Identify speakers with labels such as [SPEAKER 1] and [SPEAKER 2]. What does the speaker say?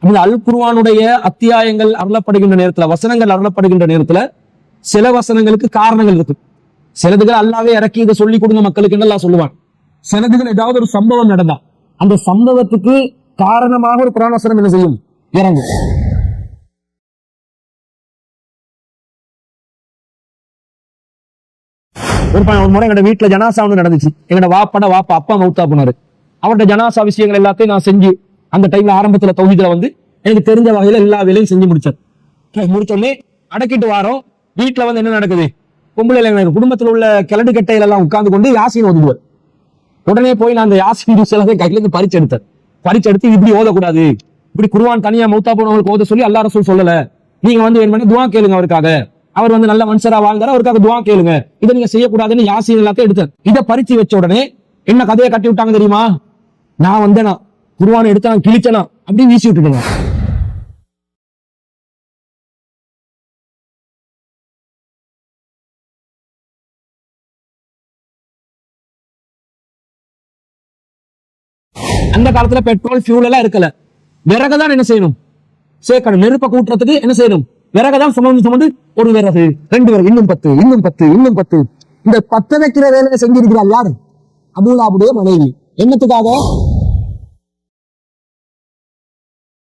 [SPEAKER 1] அந்த அல் குர்ஆனுடைய அத்தியாயங்கள் அருளப்படுகின்ற நேரத்துல, வசனங்கள் அருளப்படுகின்ற நேரத்துல சில வசனங்களுக்கு காரணங்கள் இருக்கு. சிலதுகள் அல்லாவே இறக்கி இதை சொல்லி கொடுங்க மக்களுக்கு எல்லாம் சொல்லுவான். சிலதுகள் ஏதாவது ஒரு சம்பவம் நடந்தா அந்த சம்பவத்துக்கு காரணமாக ஒரு குர்ஆன் வசனம் என்ன செய்யும், இறங்கும். ஒரு முறை எங்க வீட்டுல ஜனாசா ஒன்று நடந்துச்சு. எங்கட வாப்பா அப்பா மௌத்தா போனாரு. அவருடைய ஜனாசா விஷயங்கள் எல்லாத்தையும் நான் செஞ்சு அந்த டைம்ல ஆரம்பத்துல தௌஹீதுல வந்து எனக்கு தெரிஞ்ச வகையில எல்லா வேலையும் செஞ்சு முடிச்சேன். முடிச்சோடனே அடக்கிட்டு வாரோம். வீட்டுல வந்து என்ன நடக்குது, பொம்பளை குடும்பத்துல உள்ள கிழடு கட்டையில எல்லாம் உட்கார்ந்து கொண்டு யாசின் ஓதுவார். உடனே போய் நான் அந்த யாசின் ஜூஸ் எல்லாத்தையும் கையில இருந்து பறிச்செடுத்து இப்படி ஓதக்கூடாது, இப்படி குர்ஆன் தனியா மௌத்தா போனவங்களுக்கு ஓத சொல்லி அல்லாஹ் ரசூல் சொல்லல, நீங்க வந்து வேணும்னா துஆ கேளுங்க அவருக்காக, அவர் வந்து நல்ல மனுஷரா வாழ்ந்தாரு, அவருக்காக துஆ கேளுங்க, இதை நீங்க செய்யக்கூடாதுன்னு யாசின் எல்லாத்தையும் எடுத்தேன். இதை பறிச்சு வச்ச உடனே என்ன கதையை கட்டி விட்டாங்க தெரியுமா? நான் வந்தேனா குர்ஆனை எடுத்து நான் கிழிச்சனா அப்படி வீசி விட்டுடுங்க. அந்த காலத்துல பெட்ரோல் ஃபியூல் எல்லாம் இருக்கல, விறகுதான் என்ன செய்யணும், சேர்க்கணும். நெருப்ப கூட்டுறதுக்கு என்ன செய்யணும், விறகுதான் சுமந்து ஒரு விறகு, 2 விறகு, இன்னும் 10. இந்த 10 வைக்கிற வேலையை செஞ்சிருக்கிறார் யாரு? அபூ லஹபுடைய மனைவி. என்னத்துக்காக?